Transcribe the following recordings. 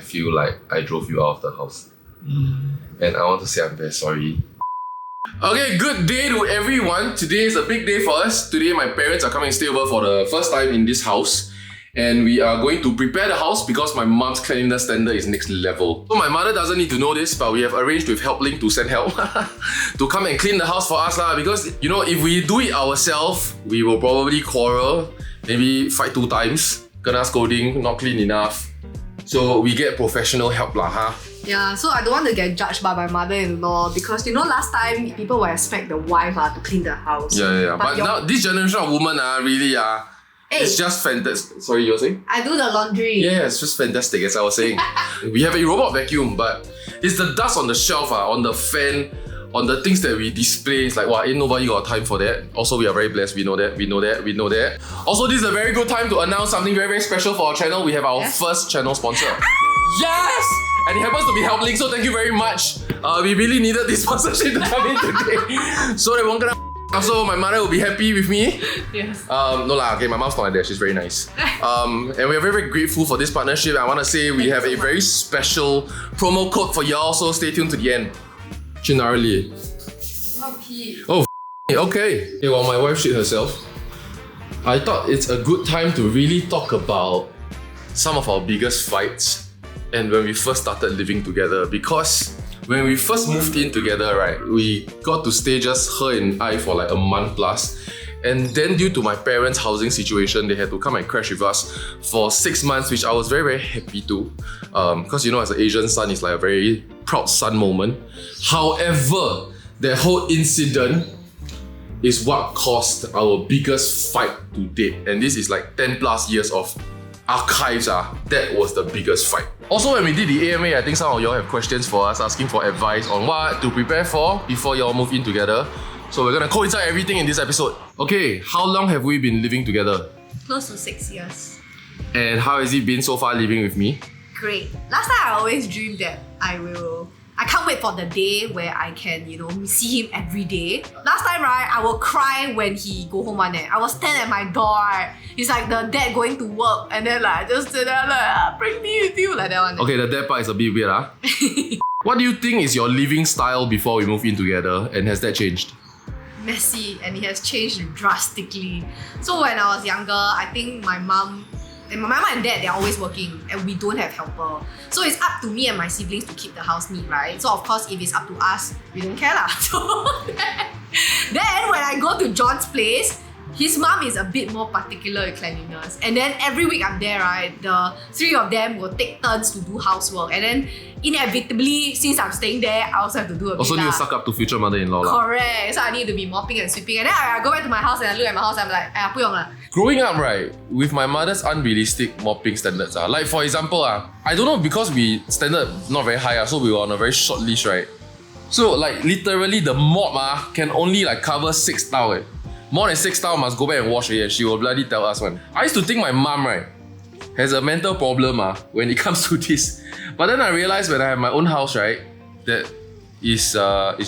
feel like I drove you out of the house. And I want to say I'm very sorry. Okay, good day to everyone. Today is a big day for us. Today my parents are coming to stay over for the first time in this house. And we are going to prepare the house because my mom's cleanliness standard is next level. So my mother doesn't need to know this, but we have arranged with Helpling to send help to come and clean the house for us lah. Because you know, if we do it ourselves, we will probably quarrel, maybe fight 2 times, kena scolding, not clean enough. So we get professional help lah, huh? Yeah, so I don't want to get judged by my mother-in-law because you know last time people will expect the wife to clean the house. Yeah. But now this generation of women really it's just fantastic. Sorry, you were saying? I do the laundry. Yeah, it's just fantastic, as I was saying. We have a robot vacuum, but it's the dust on the shelf, on the fan, on the things that we display. It's like, wow, ain't nobody got time for that. Also, we are very blessed. We know that. Also, this is a very good time to announce something very, very special for our channel. We have our first channel sponsor. Yes! And it happens to be Helpling, so thank you very much. We really needed this sponsorship to come in today. So that won't gonna. Also, my mother will be happy with me. Yes. No lah, okay, my mom's not like that, she's very nice. And we are very, very grateful for this partnership. I want to say we have a very special promo code for y'all, so stay tuned to the end. Chinarli. Oh, okay. Hey, while my wife shit herself, I thought it's a good time to really talk about some of our biggest fights and when we first started living together, because when we first moved in together, right, we got to stay just her and I for like a month plus. And then due to my parents' housing situation, they had to come and crash with us for 6 months, which I was very, very happy to. Because you know, as an Asian son, it's like a very proud son moment. However, that whole incident is what caused our biggest fight to date. And this is like 10 plus years of archives. That was the biggest fight. Also, when we did the AMA, I think some of y'all have questions for us, asking for advice on what to prepare for before y'all move in together. So we're gonna coincide everything in this episode. Okay, how long have we been living together? Close to 6 years. And how has it been so far living with me? Great. Last time I always dreamed that I can't wait for the day where I can, see him every day. Last time, right, I will cry when he go home one day. I will stand at my door, right? It's like the dad going to work and then like just sit there like, bring me with you, like that one. Okay, the dad part is a bit weird, What do you think is your living style before we move in together, and has that changed? Messy, and it has changed drastically. So when I was younger, I think my mom and dad, they're always working and we don't have helper. So it's up to me and my siblings to keep the house neat, right? So of course, if it's up to us, we don't care lah. So then when I go to John's place, his mom is a bit more particular with cleanliness. And then every week I'm there, right, the 3 of them will take turns to do housework. And then inevitably, since I'm staying there, I also have to do a bit. Also need to suck up to future mother-in-law lah. Correct. So I need to be mopping and sweeping. And then I go back to my house and I look at my house, I'm like, 不用了. Growing up, right, with my mother's unrealistic mopping standards, like for example, I don't know, because we standard not very high, so we were on a very short leash, right? So like literally the mop can only like cover 6 towels. More than 6 towels must go back and wash it, and she will bloody tell us one. I used to think my mom, right, has a mental problem when it comes to this. But then I realized when I have my own house, right, that is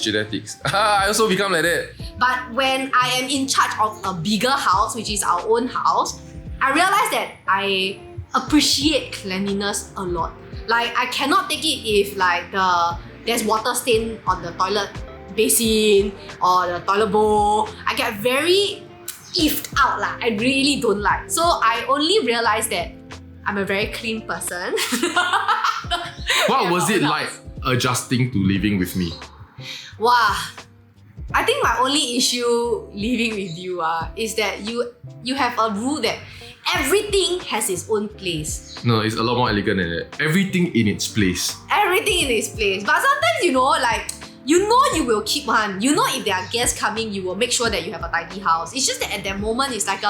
genetics. I also become like that. But when I am in charge of a bigger house, which is our own house, I realized that I appreciate cleanliness a lot. Like I cannot take it if like there's water stain on the toilet basin or the toilet bowl. I get very iffed out lah. I really don't like. So I only realized that I'm a very clean person. What was it like adjusting to living with me? Wow. I think my only issue living with you is that you have a rule that everything has its own place. No, it's a lot more elegant than that. Everything in its place. Everything in its place. But sometimes, you will keep one. If there are guests coming, you will make sure that you have a tidy house. It's just that at that moment, it's like hey,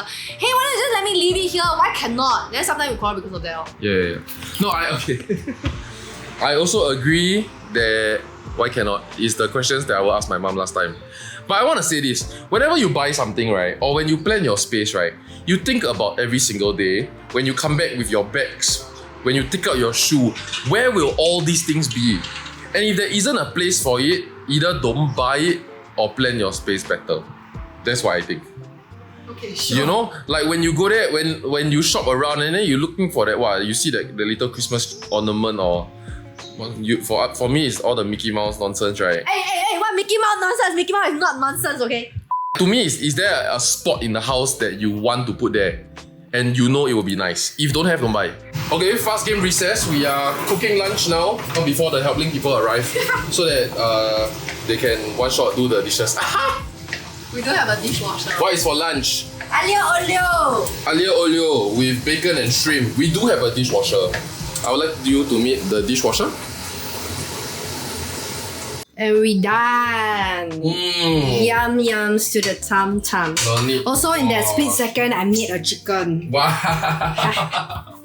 why don't you just let me leave it here? Why cannot? Then sometimes we quarrel because of that. Yeah. No, okay. I also agree that why cannot is the questions that I will ask my mom last time. But I want to say this, whenever you buy something, right, or when you plan your space, right, you think about every single day, when you come back with your bags, when you take out your shoe, where will all these things be? And if there isn't a place for it, either don't buy it or plan your space better. That's what I think. Okay, sure. You know, like when you go there, when you shop around and then you're looking for that, you see the little Christmas ornament or for me it's all the Mickey Mouse nonsense, right? Hey, what Mickey Mouse nonsense? Mickey Mouse is not nonsense, okay? To me, is there a spot in the house that you want to put there and you know it will be nice? If don't have, don't buy. Okay, fast game recess. We are cooking lunch now before the Helpling people arrive so that they can one shot do the dishes. We don't have a dishwasher. What is for lunch? Aglio olio! Aglio olio with bacon and shrimp. We do have a dishwasher. I would like you to meet the dishwasher. And we done. Yum yums to the tum tum. No need. Also in that split second, I made a chicken. Wow.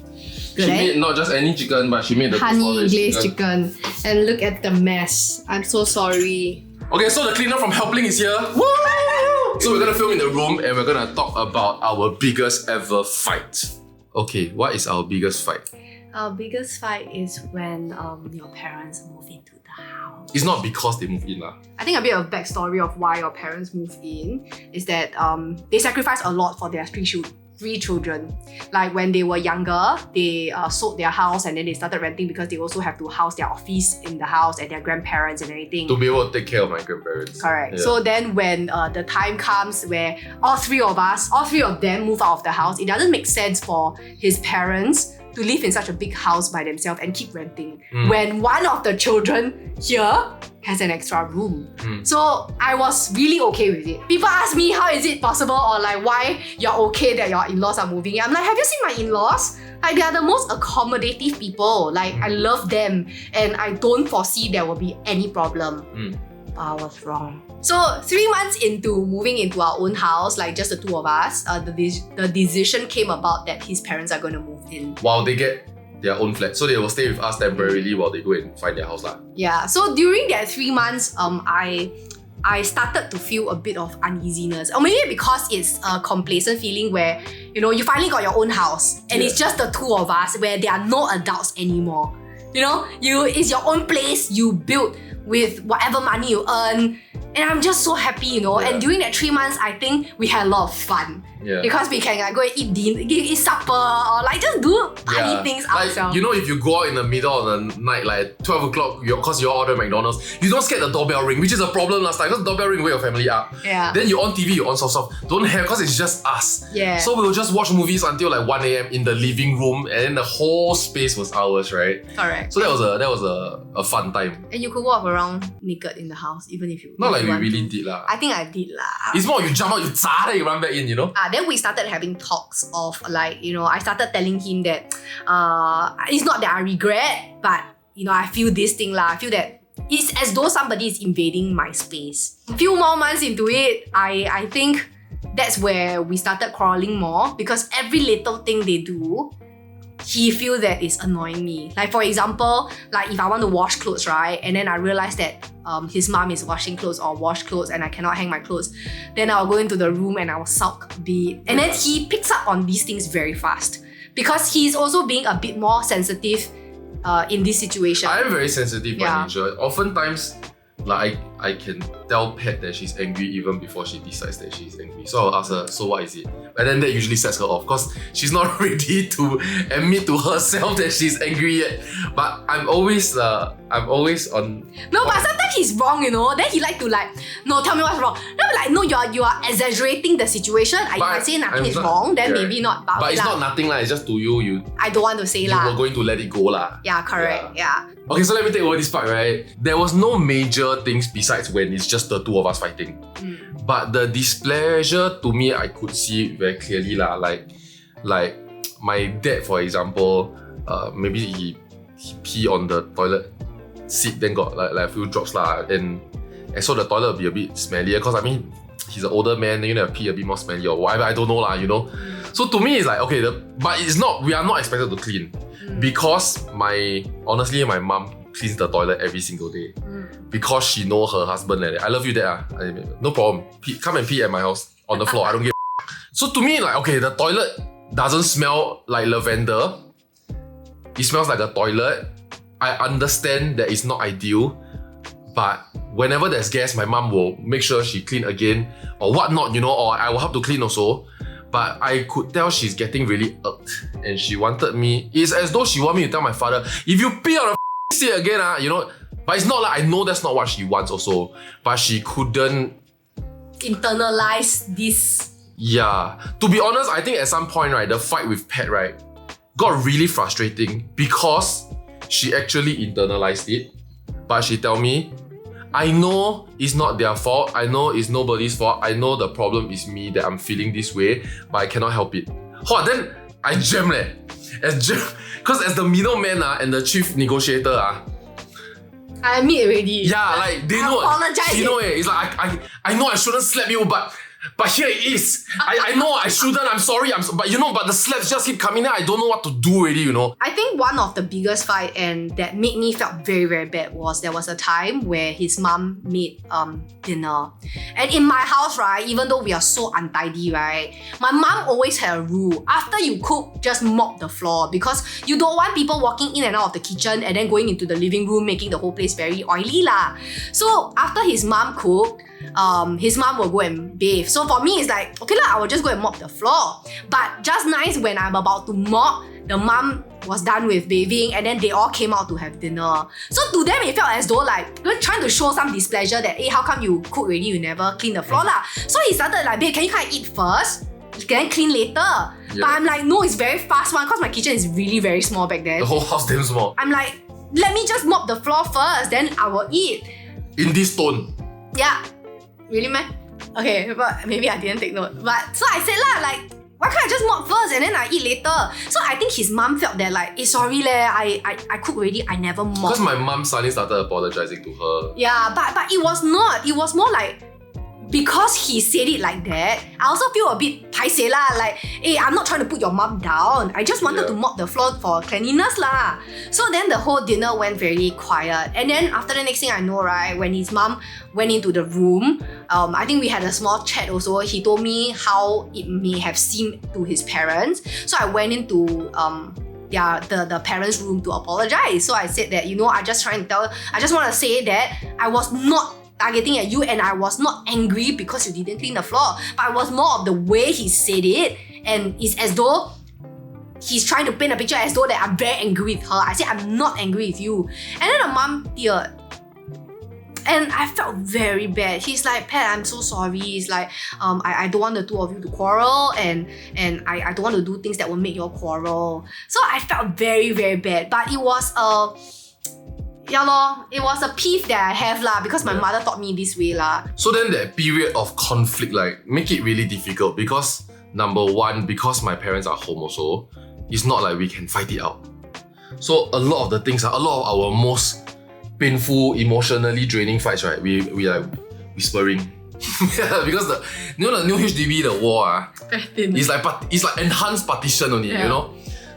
Good, She made not just any chicken, but she made the honey glazed chicken. And look at the mess. I'm so sorry. Okay, so the cleaner from Helpling is here. Woo! So we're gonna film in the room and we're gonna talk about our biggest ever fight. Okay, what is our biggest fight? Our biggest fight is when your parents move into the house. It's not because they move in lah. I think a bit of backstory of why your parents moved in is that they sacrificed a lot for their three children. Like when they were younger, they sold their house and then they started renting because they also have to house their office in the house and their grandparents and everything. To be able to take care of my grandparents. Correct. Yeah. So then when the time comes where all three of them move out of the house, it doesn't make sense for his parents to live in such a big house by themselves and keep renting when one of the children here has an extra room. So I was really okay with it. People ask me how is it possible or like why you're okay that your in-laws are moving in. I'm like, have you seen my in-laws? Like they are the most accommodative people. Like I love them and I don't foresee there will be any problem. But I was wrong. So 3 months into moving into our own house, like just the two of us, the decision came about that his parents are going to move in. While they get their own flat. So they will stay with us temporarily while they go and find their house lah. Yeah, so during that 3 months, I started to feel a bit of uneasiness. Or maybe because it's a complacent feeling where, you know, you finally got your own house and it's just the two of us where there are no adults anymore. You know, it's your own place, you build with whatever money you earn. And I'm just so happy, you know. And during that 3 months, I think we had a lot of fun. Because we can like, go and eat supper or like just do funny things ourselves. Like, you know, if you go out in the middle of the night, like 12 o'clock, because you order McDonald's, you don't get the doorbell ring, which is a problem last time because the doorbell ring wake your family up. Then you on TV, you on soft. Don't have because it's just us. So we'll just watch movies until like 1 a.m. in the living room and then the whole space was ours, right? Correct. So that was a fun time. And you could walk around naked in the house even if you Not like we want really to. did lah. I think I did lah. It's more you jump out, you zah, then you run back in, you know? Then we started having talks of like, you know, I started telling him that it's not that I regret, but you know, I feel this thing lah. I feel that it's as though somebody is invading my space. A few more months into it, I think that's where we started quarreling more because every little thing they do, he feels that it's annoying me. Like for example, like if I want to wash clothes, right? And then I realize that his mom is washing clothes or wash clothes and I cannot hang my clothes. Then I'll go into the room and I'll sulk a bit. And then he picks up on these things very fast because he's also being a bit more sensitive in this situation. I am very sensitive by nature. Oftentimes, like I can tell Pat that she's angry even before she decides that she's angry. So I'll ask her, so what is it? And then that usually sets her off because she's not ready to admit to herself that she's angry yet. But I'm always on. No, but sometimes he's wrong, you know. Then he like to like, no, tell me what's wrong. No, like, no, you are exaggerating the situation. If I say nothing is wrong, then maybe not. But it's not nothing lah. It's just to you. I don't want to say lah. You were going to let it go lah. Yeah, correct. Yeah. Okay, so let me take over this part, right? There was no major things besides when it's just the two of us fighting. But the displeasure to me, I could see very clearly lah. Like my dad, for example, maybe he pee on the toilet seat, then got like a few drops lah, and so the toilet will be a bit smellier. Cause I mean, he's an older man, then you know, pee a bit more smelly or whatever. I don't know lah, you know. So to me, it's like okay, but it's not. We are not expected to clean. Because honestly, my mom cleans the toilet every single day. Because she know her husband like that. I love you, Dad. No problem. Come and pee at my house on the floor. I don't give a So to me, like, okay, the toilet doesn't smell like lavender. It smells like a toilet. I understand that it's not ideal. But whenever there's guests, my mom will make sure she clean again or whatnot, or I will help to clean also. But I could tell she's getting really irked and she wanted me. It's as though she wanted me to tell my father, if you pee on the seat again, But it's not like I know that's not what she wants also. But she couldn't internalize this. Yeah. To be honest, I think at some point, right, the fight with Pat, right, got really frustrating because she actually internalized it. But she tell me, I know it's not their fault. I know it's nobody's fault. I know the problem is me that I'm feeling this way, but I cannot help it. Then I jam leh. Because as the middleman and the chief negotiator, I admit already. yeah, like they know. Apologize. It's like I know I shouldn't slap you, but here it is. I know I shouldn't. I'm sorry. But the slaps just keep coming out. I don't know what to do already. I think one of the biggest fight and that made me felt very, very bad was there was a time where his mom made dinner. And in my house, right, even though we are so untidy, right, my mom always had a rule. After you cook, just mop the floor because you don't want people walking in and out of the kitchen and then going into the living room, making the whole place very oily lah. So after his mom cooked, his mom will go and bathe. So for me, it's like, okay lah, I will just go and mop the floor. But just nice when I'm about to mop, the mom was done with bathing and then they all came out to have dinner. So to them, it felt as though like, we're trying to show some displeasure that, hey, how come you cook already, you never clean the floor lah? So he started like, babe, can you kind of eat first? You can clean later. Yeah. But I'm like, no, it's very fast one because my kitchen is really very small back then. The whole house damn small. I'm like, let me just mop the floor first, then I will eat. In this tone. Yeah. Really, man? Okay, but maybe I didn't take note. But so I said lah, like, why can't I just mop first and then I eat later? So I think his mom felt that like, sorry leh, I cook already, I never mop. Because my mom suddenly started apologizing to her. Yeah, but it was not. It was more like, because he said it like that, I also feel a bit paiseh lah. Like, hey, I'm not trying to put your mom down. I just wanted to mop the floor for cleanliness lah. So then the whole dinner went very quiet. And then after the next thing I know, right, when his mom went into the room, I think we had a small chat also. He told me how it may have seemed to his parents. So I went into the parents' room to apologize. So I said that, I just want to say that I was not targeting at you and I was not angry because you didn't clean the floor, but I was more of the way he said it, and it's as though he's trying to paint a picture as though that I'm very angry with her. I said I'm not angry with you, and then the mom teared. And I felt very bad. He's like, Pat, I'm so sorry. He's like, I don't want the two of you to quarrel and I don't want to do things that will make you all quarrel. So I felt very, very bad. But it was it was a peeve that I have lah because my mother taught me this way lah. So then that period of conflict make it really difficult because number one, because my parents are home also, it's not like we can fight it out. So a lot of the things, a lot of our most painful, emotionally draining fights, right, we like whispering. Yeah, because the new HDB, the wall it's like enhanced partition only,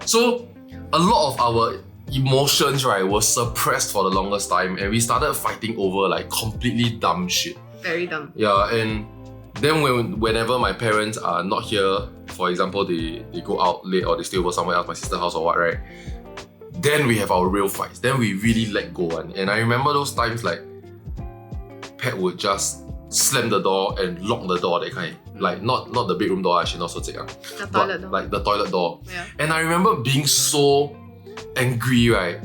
So a lot of our emotions, right, were suppressed for the longest time and we started fighting over like completely dumb shit. Very dumb. Yeah, and then whenever my parents are not here, for example, they go out late or they stay over somewhere else, my sister's house or what, right? Then we have our real fights. Then we really let go one. And I remember those times like Pat would just slam the door and lock the door, that kind. Like not the bedroom door, actually not so thick. The toilet door. Like the toilet door. Yeah. And I remember being so angry, right?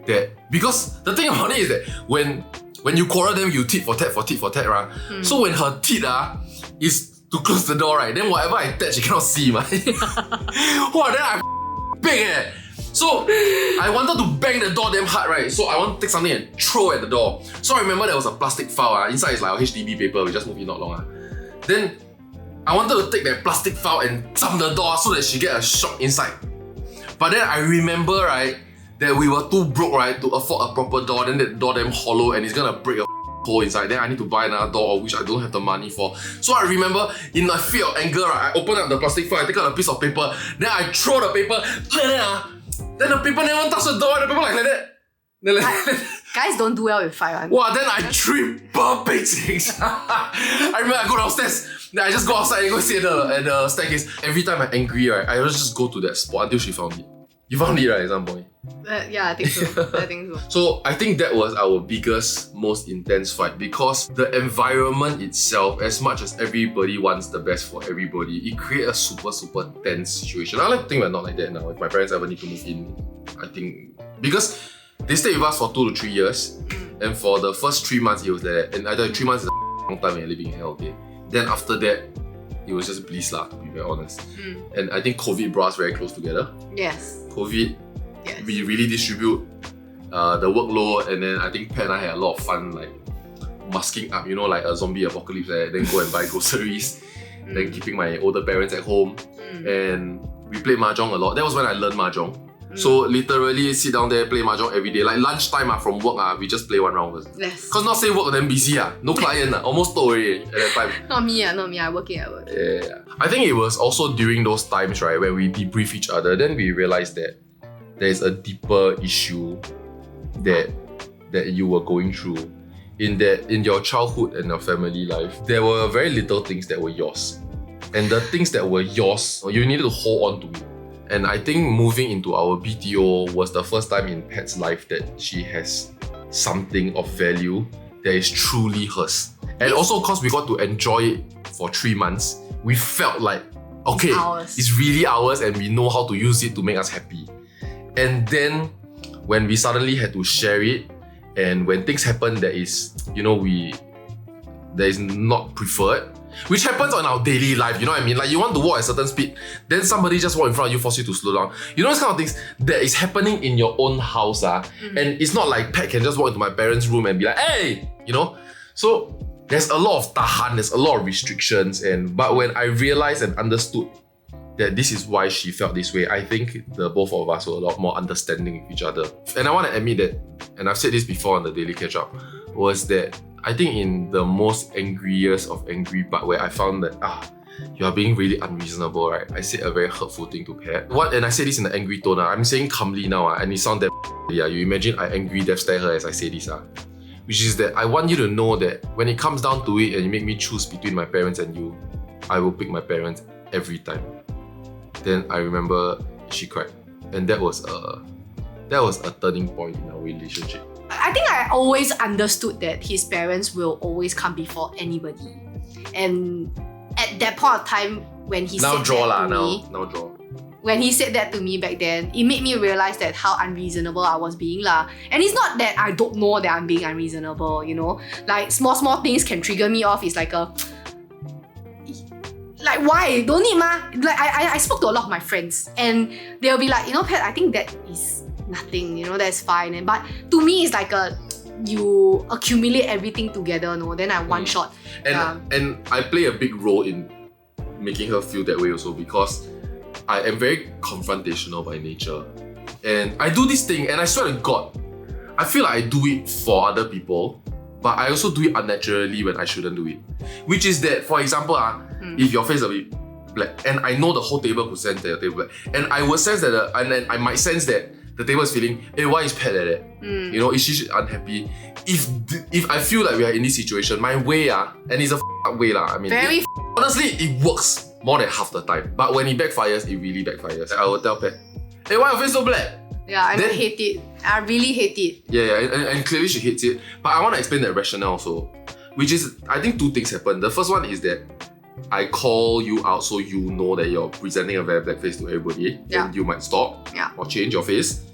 That because the thing about it is that when you quarrel them, you tit for tat, right? So when her tit is to close the door, right? Then whatever I touch, she cannot see, man. Wow, then I bang So I wanted to bang the door damn hard, right? So I want to take something and throw at the door. So I remember there was a plastic file. Inside is like a HDB paper. We just moved it not long. Then I wanted to take that plastic file and jump the door so that she get a shock inside. But then I remember, right, that we were too broke, right, to afford a proper door. Then that door damn hollow and it's gonna break a hole inside. Then I need to buy another door, which I don't have the money for. So I remember in a fit of anger, right, I open up the plastic file, I take out a piece of paper, then I throw the paper, then the paper never touch the door, the paper like that. Then guys don't do well with fire. Wow, then I triple basics. I remember I go downstairs, then I just go outside and go sit at the staircase. Every time I'm angry, right, I just go to that spot until she found it. You found it right at some point. Yeah, I think so. I think so. So I think that was our biggest, most intense fight because the environment itself, as much as everybody wants the best for everybody, it creates a super, super tense situation. I like to think we're not like that now. If my parents ever need to move in, I think, because they stayed with us for 2 to 3 years, and for the first 3 months it was like that, and I thought 3 months is a long time when you're living in hell, okay? Then after that, it was just bliss lah, to be very honest. And I think COVID brought us very close together. Yes. COVID, Yes. we really distribute the workload, and then I think Pat and I had a lot of fun, like masking up, you know, like a zombie apocalypse, then go and buy groceries, then keeping my older parents at home, and we played mahjong a lot. That was when I learned mahjong. So literally sit down there, play mahjong every day. Like lunchtime from work, we just play one round first. Yes. Cause not say work then busy, no client, almost told already at that time. Not me, I working at work. Yeah. I think it was also during those times, right, when we debrief each other, then we realized that there's a deeper issue that you were going through. In your childhood and your family life, there were very little things that were yours. And the things that were yours, you needed to hold on to it. And I think moving into our BTO was the first time in Pat's life that she has something of value that is truly hers. And also because we got to enjoy it for 3 months, we felt like, okay, it's really ours and we know how to use it to make us happy. And then when we suddenly had to share it, and when things happen that is, that is not preferred, which happens on our daily life, you know what I mean? Like you want to walk at a certain speed, then somebody just walk in front of you, force you to slow down. You know those kind of things that is happening in your own house, and it's not like Pat can just walk into my parents' room and be like, hey, So there's a lot of tahan, there's a lot of restrictions, but when I realized and understood that this is why she felt this way, I think the both of us were a lot more understanding of each other. And I want to admit that, and I've said this before on the Daily Catch Up, was that I think in the most angriest of angry part where I found that, you are being really unreasonable, right? I said a very hurtful thing to Pat. And I say this in an angry tone, I'm saying calmly now, and it sounds that you imagine I angry death stare her as I say this, which is that I want you to know that when it comes down to it and you make me choose between my parents and you, I will pick my parents every time. Then I remember she cried, and that was a turning point in our relationship. I think I always understood that his parents will always come before anybody, and at that point of time when he said that to me, when he said that to me back then, it made me realize that how unreasonable I was being lah. And it's not that I don't know that I'm being unreasonable, like small things can trigger me off. It's like like why? Don't need ma. Like I spoke to a lot of my friends and they'll be like, Pat, I think that is nothing, that's fine. But to me it's like you accumulate everything together, then I one shot. And I play a big role in making her feel that way also because I am very confrontational by nature. And I do this thing and I swear to God, I feel like I do it for other people, but I also do it unnaturally when I shouldn't do it. Which is that, for example, if your face is a bit black, and I know the whole table could sense that your table black, and I will sense that, and then I might sense that the table is feeling, hey, why is Pat like that? Is she unhappy? If I feel like we are in this situation, my way, and it's a way, honestly, it works more than half the time. But when it backfires, it really backfires. I will tell Pat, hey, why your face so black? Yeah, I hate it. I really hate it. Yeah, and clearly she hates it. But I want to explain that rationale also, which is, I think 2 things happen. The first one is that I call you out so you know that you're presenting a very black face to everybody, and you might stop or change your face.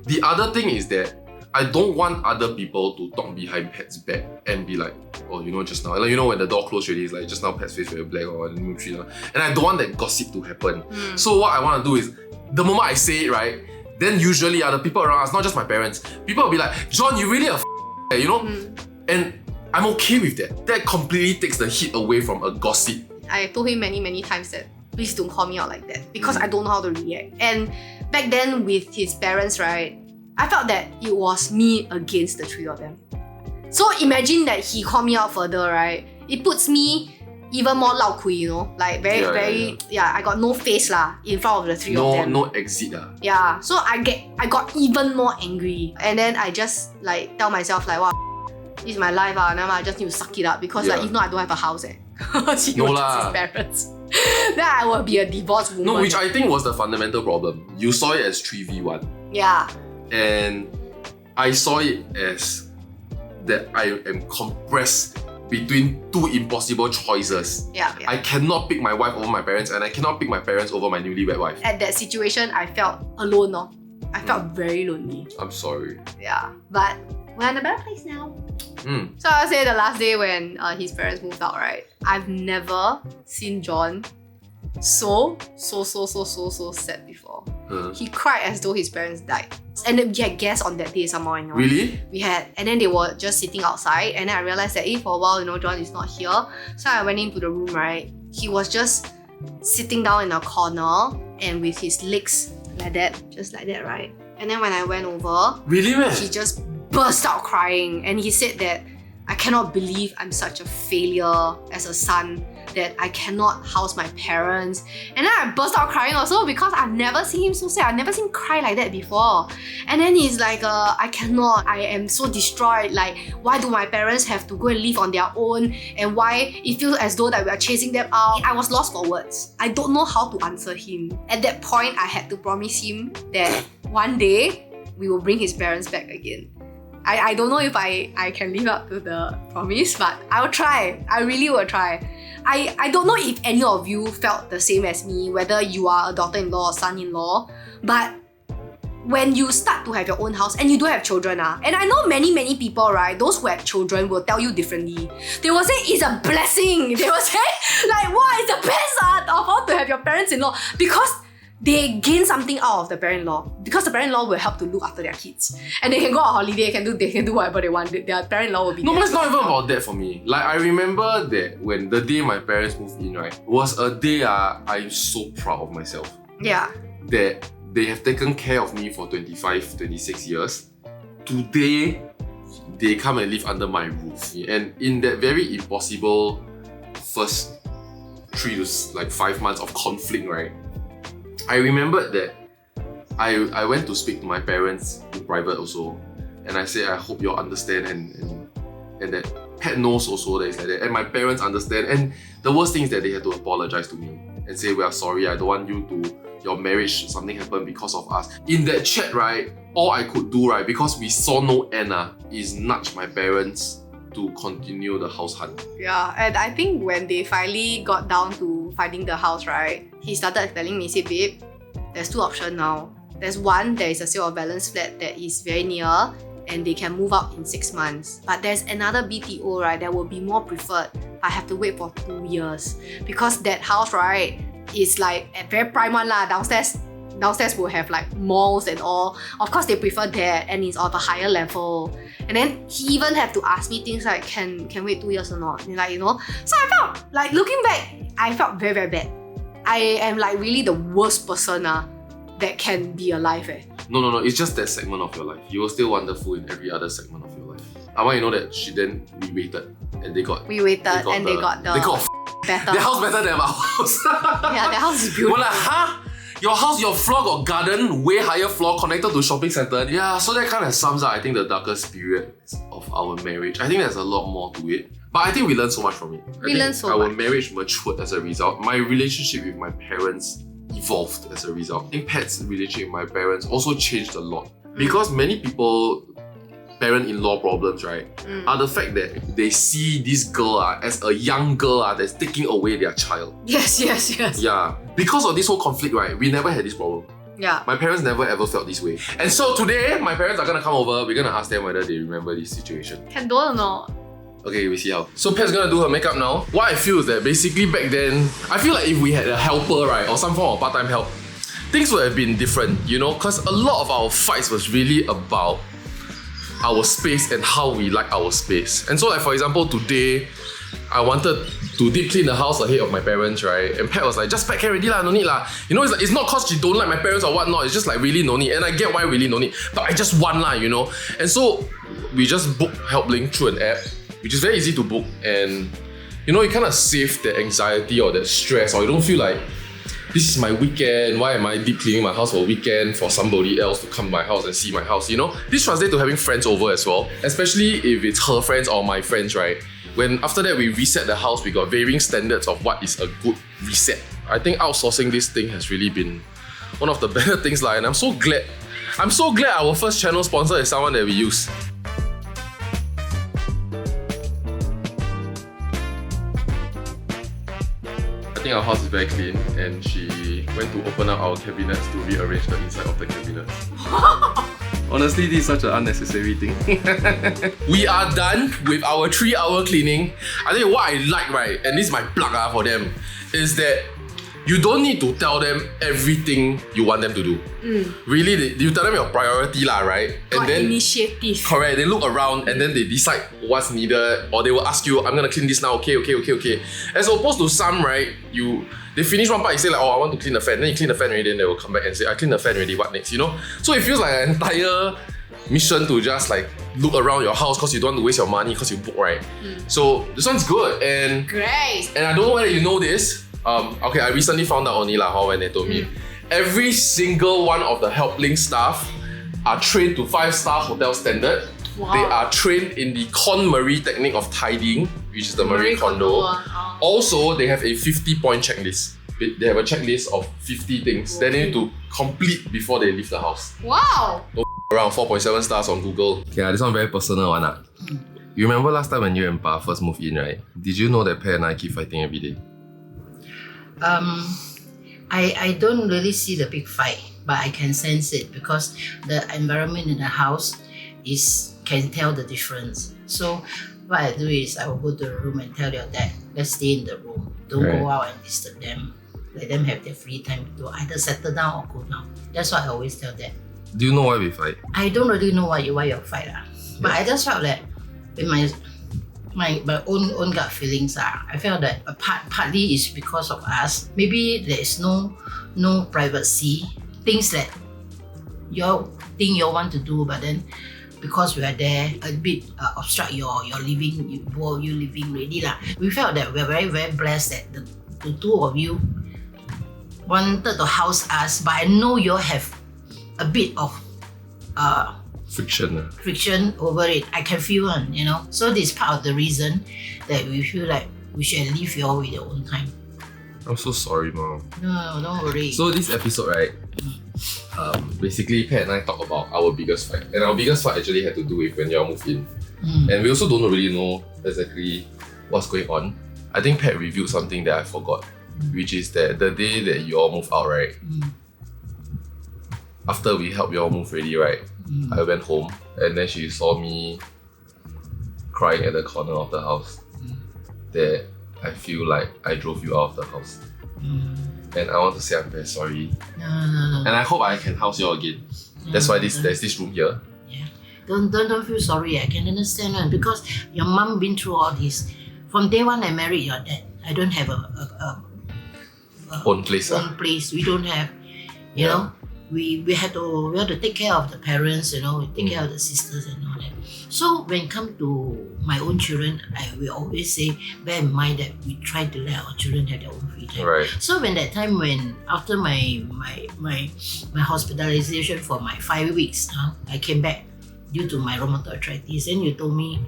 The other thing is that I don't want other people to talk behind Pat's back and be like, oh, just now, like, when the door closed already, it's like, just now Pat's face very black or and I don't want that gossip to happen. So what I want to do is, the moment I say it, right, then usually the people around us, not just my parents, people will be like, John, you really and I'm okay with that. That completely takes the heat away from a gossip. I told him many times that please don't call me out like that because I don't know how to react. And back then with his parents, right, I felt that it was me against the 3 of them. So imagine that he called me out further, right? It puts me even more lao kui, like very, I got no face in front of the 3 of them. No exit. Yeah, so I got even more angry. And then I just tell myself wow, this is my life, now I just need to suck it up because if not I don't have a house. She was his parents. then I will be a divorced woman. No, which I think was the fundamental problem. You saw it as 3v1. Yeah. And I saw it as that I am compressed between two impossible choices. Yeah. I cannot pick my wife over my parents, and I cannot pick my parents over my newlywed wife. At that situation, I felt alone. No? I felt very lonely. I'm sorry. Yeah. But we're in a better place now. So I'll say the last day when his parents moved out, right? I've never seen John so sad before. He cried as though his parents died. And then we had guests on that day somehow, you know. Really? We had, and then they were just sitting outside, and then I realized that for a while, you know, John is not here. So I went into the room, right? He was just sitting down in a corner and with his legs like that, just like that, right? And then when I went over, Really, man? he just burst out crying, and he said that I cannot believe I'm such a failure as a son, that I cannot house my parents. And then I burst out crying also because I've never seen him so sad. I've never seen him cry like that before. And then he's like, I cannot, I am so destroyed. Like, why do my parents have to go and live on their own? And why it feels as though that we are chasing them out? I was lost for words. I don't know how to answer him. At that point, I had to promise him that one day we will bring his parents back again. I don't know if I can live up to the promise, but I'll try. I really will try. I don't know if any of you felt the same as me, whether you are a daughter-in-law or son-in-law, but when you start to have your own house and you don't have children, and I know many people, right, those who have children will tell you differently. They will say it's a blessing. They will say, like, wow, it's the best of all to have your parents-in-law, because they gain something out of the parent-in-law, because the parent-in-law will help to look after their kids, and they can go on holiday, they can do whatever they want. Their parent-in-law will be No, there. but it's not even about that for me. Like, I remember that when the day my parents moved in, right, was a day I'm so proud of myself. Yeah. That they have taken care of me for 25, 26 years. Today, they come and live under my roof. And in that very impossible first 3 to 5 months of conflict, right, I remembered that I went to speak to my parents in private also, and I said I hope you all understand and that Pat knows also that it's like that, and my parents understand. And the worst thing is that they had to apologize to me and say, we are sorry, I don't want you to, your marriage, something happened because of us. In that chat, right, all I could do, right, because we saw no end, is nudge my parents to continue the house hunt. Yeah, and I think when they finally got down to finding the house, right, he started telling me, say, babe, there's 2 options now. There's one, there is a sale of balance flat that is very near and they can move out in 6 months. But there's another BTO, right, that will be more preferred. I have to wait for 2 years because that house, right, is like a very prime one lah. Downstairs will have like malls and all. Of course, they prefer that, and it's of a higher level. And then he even had to ask me things like, can wait 2 years or not? And like, you know. So I felt like, looking back, I felt very bad. I am like really the worst person that can be alive. No. It's just that segment of your life. You were still wonderful in every other segment of your life. I want you to know that we waited and they got. We waited and they got better. Their house better than our house. Yeah, their house is beautiful. We're like, huh? Your house, your floor got garden, way higher floor, connected to shopping center. Yeah, so that kind of sums up, I think, the darkest period of our marriage. I think there's a lot more to it. But I think we learned so much from it. We learned so much. much. Our marriage matured as a result. My relationship with my parents evolved as a result. I think Pat's relationship with my parents also changed a lot. Because many people, parent-in-law problems, right, are the fact that they see this girl as a young girl that's taking away their child. Yes. Yeah. Because of this whole conflict, right, we never had this problem. Yeah. My parents never ever felt this way. And so today, my parents are gonna come over, we're gonna ask them whether they remember this situation. Can do or not? Okay, we see how. So Pat's gonna do her makeup now. What I feel is that basically back then, I feel like if we had a helper, right, or some form of part-time help, things would have been different, you know, because a lot of our fights was really about our space and how we like our space. And so like, for example, today, I wanted to deep clean the house ahead of my parents, right? And Pat was like, just pack here already lah, no need lah. You know, it's like, it's not cause she don't like my parents or whatnot, it's just like really no need. And I get why really no need, but I just want lah, you know? And so we just booked Helpling through an app, which is very easy to book. And you know, you kind of save that anxiety or that stress, or you don't feel like, this is my weekend, why am I deep cleaning my house for a weekend for somebody else to come to my house and see my house, you know? This translates to having friends over as well, especially if it's her friends or my friends, right? When after that we reset the house, we got varying standards of what is a good reset. I think outsourcing this thing has really been one of the better things lah, and I'm so glad our first channel sponsor is someone that we use. I think our house is very clean, and she went to open up our cabinets to rearrange the inside of the cabinets. Honestly, this is such an unnecessary thing. We are done with our 3-hour cleaning. I think what I like, right, and this is my plug for them, is that you don't need to tell them everything you want them to do. Really, you tell them your priority lah, right? And then initiative. Correct. They look around and then they decide what's needed, or they will ask you, "I'm gonna clean this now." Okay. As opposed to some, right? They finish one part, you say like, "Oh, I want to clean the fan." Then you clean the fan already, then they will come back and say, "I cleaned the fan already. What next?" You know. So it feels like an entire mission to just like look around your house because you don't want to waste your money because you book, right? So this one's good and great. And I don't know whether you know this. Okay, I recently found out only when they told me. Every single one of the Helpling staff are trained to 5-star hotel standard. Wow. They are trained in the KonMari technique of tidying, which is the Marie Kondo. Also, they have a 50-point checklist. They have a checklist of 50 things that they need to complete before they leave the house. Wow! Around 4.7 stars on Google. Yeah, this one very personal one. You remember last time when you and Pa first moved in, right? Did you know that Pa and I keep fighting every day? I don't really see the big fight, but I can sense it because the environment in the house can tell the difference. So what I do is I will go to the room and tell your dad, let's stay in the room. Don't go out and disturb them. Let them have their free time to either settle down or go down. That's what I always tell them. Do you know why we fight? I don't really know why you fight. But I just felt that in my own gut feelings I felt that partly is because of us. Maybe there is no privacy. Things that you think you want to do, but then because we are there, a bit obstruct your living, you living ready lah. We felt that we're very, very blessed that the two of you wanted to house us, but I know you have a bit of friction over it. I can feel it, you know. So this is part of the reason that we feel like we should leave you all with your own time. I'm so sorry, Mom. No, don't worry. So this episode, right? Basically, Pat and I talk about our biggest fight, and our biggest fight actually had to do with when y'all moved in, and we also don't really know exactly what's going on. I think Pat revealed something that I forgot, which is that the day that y'all moved out, right? After we helped y'all move ready, right? I went home and then she saw me crying at the corner of the house. That I feel like I drove you out of the house. And I want to say I'm very sorry. No. And I hope I can house you all again. That's why there's this room here. Yeah. Don't feel sorry. I can understand because your mom been through all this. From day one I married your dad. I don't have a own place. We don't have, you know. We had to take care of the parents, you know, take care of the sisters and all that. So when it comes to my own children, I will always say, bear in mind that we try to let our children have their own free time. Right. So when that time after my hospitalization for my 5 weeks, I came back due to my rheumatoid arthritis, and you told me,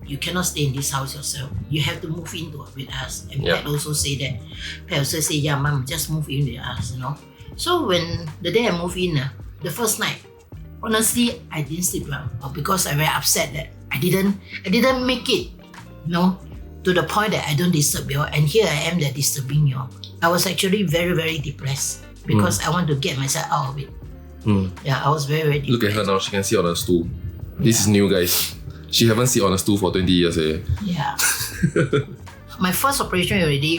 you cannot stay in this house yourself. You have to move in with us. And Pat also say that. Pat also say, yeah, Mom, just move in with us, you know. So when the day I moved in, the first night, honestly, I didn't sleep well because I'm very upset that I didn't make it, you know, to the point that I don't disturb you, and here I am that disturbing you. I was actually very, very depressed because I want to get myself out of it. Yeah, I was very, very depressed. Look at her now, she can sit on a stool. This is new, guys. She haven't sit on a stool for 20 years. Yeah. My first operation already,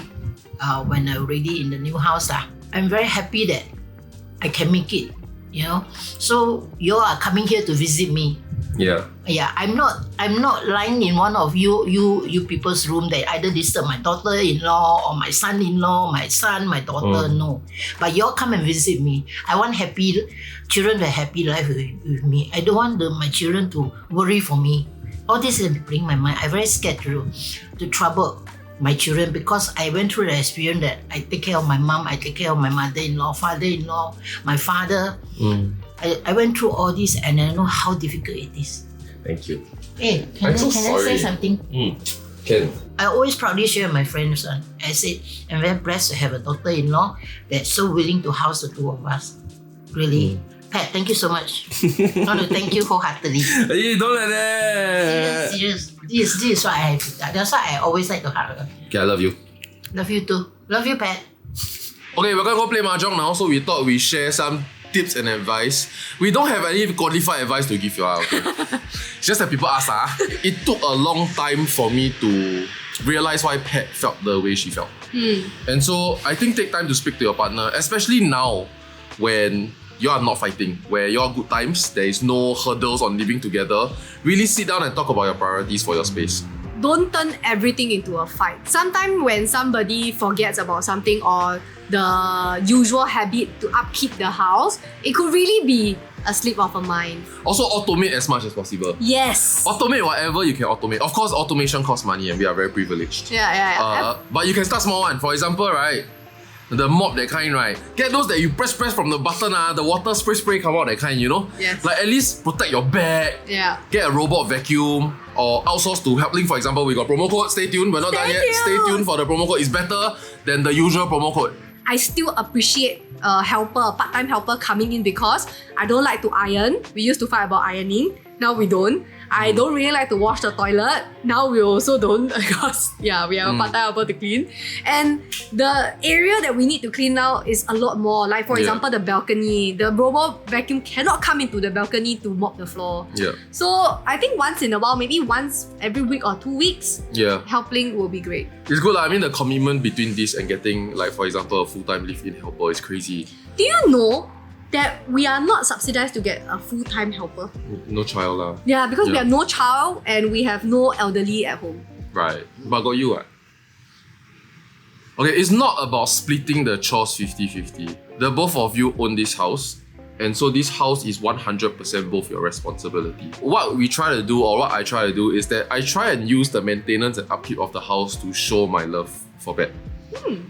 when I already in the new house, I'm very happy that I can make it, you know. So you are coming here to visit me. Yeah. Yeah, I'm not lying in one of you people's room that either disturb my daughter-in-law or my son-in-law, my son, my daughter. No. But you all come and visit me. I want happy children to have happy life with me. I don't want my children to worry for me. All this is bring my mind. I'm very scared to trouble my children because I went through the experience that I take care of my mom, I take care of my mother-in-law, father-in-law, my father. I went through all this and I know how difficult it is. Thank you. Hey, can I say something? Can. I always proudly share with my friends. I said, I'm very blessed to have a daughter-in-law that's so willing to house the two of us. Really. Pat, thank you so much. I want to thank you wholeheartedly. Hey, don't like that. Serious. This is what I have. That's why I always like to hug her. Okay, I love you. Love you too. Love you, Pat. Okay, we're gonna go play mahjong now, so we thought we share some tips and advice. We don't have any qualified advice to give you, okay? It's just that people ask, it took a long time for me to realize why Pat felt the way she felt. And so I think take time to speak to your partner, especially now when you are not fighting, where you're good times, there is no hurdles on living together. Really sit down and talk about your priorities for your space. Don't turn everything into a fight. Sometimes when somebody forgets about something or the usual habit to upkeep the house, it could really be a slip of a mind. Also automate as much as possible. Yes. Automate whatever you can automate. Of course, automation costs money and we are very privileged. Yeah. But you can start small one. For example, right, the mop, that kind, right? Get those that you press from the button, the water spray come out, that kind, you know? Yes. Like at least protect your bag. Yeah. Get a robot vacuum or outsource to Helpling, for example. We got promo code, stay tuned, we're not done yet. Stay tuned for the promo code. It's better than the usual promo code. I still appreciate a part-time helper coming in because I don't like to iron. We used to fight about ironing. Now we don't. I don't really like to wash the toilet. Now we also don't because we have a part-time helper to clean. And the area that we need to clean now is a lot more. Like for example, the balcony. The robot vacuum cannot come into the balcony to mop the floor. Yeah. So I think once in a while, maybe once every week or 2 weeks, Helpling will be great. It's good. I mean, the commitment between this and getting, like for example, a full-time live-in helper is crazy. Do you know that we are not subsidized to get a full-time helper? No child lah. Yeah, because we have no child and we have no elderly at home. Right. But got you, what? Okay, it's not about splitting the chores 50-50. The both of you own this house, and so this house is 100% both your responsibility. What we try to do, or what I try to do, is that I try and use the maintenance and upkeep of the house to show my love for Pat.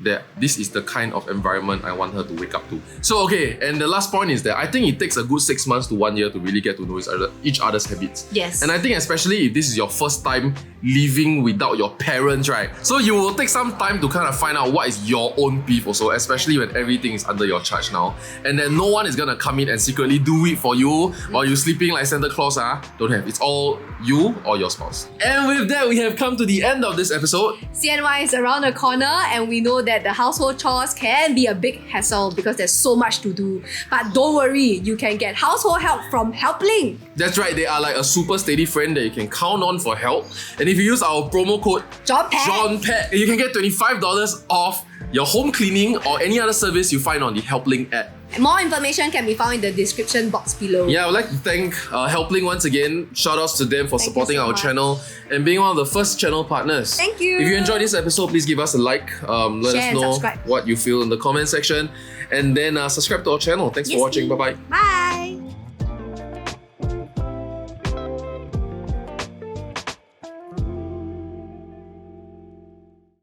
That this is the kind of environment I want her to wake up to. So okay, and the last point is that I think it takes a good 6 months to 1 year to really get to know each other's habits. Yes. And I think especially if this is your first time living without your parents, right? So you will take some time to kind of find out what is your own beef also, especially when everything is under your charge now. And then no one is gonna come in and secretly do it for you while you're sleeping like Santa Claus. Don't have. It's all you or your spouse. And with that, we have come to the end of this episode. CNY is around the corner and we know that the household chores can be a big hassle because there's so much to do. But don't worry, you can get household help from Helpling. That's right, they are like a super steady friend that you can count on for help. And if you use our promo code JOHNPAT, you can get $25 off your home cleaning or any other service you find on the Helpling app. More information can be found in the description box below. Yeah, I would like to thank Helpling once again. Shout outs to them for supporting our channel and being one of the first channel partners. Thank you. If you enjoyed this episode, please give us a like. Let us know what you feel in the comment section. And then subscribe to our channel. Thanks for watching. Bye-bye. Bye.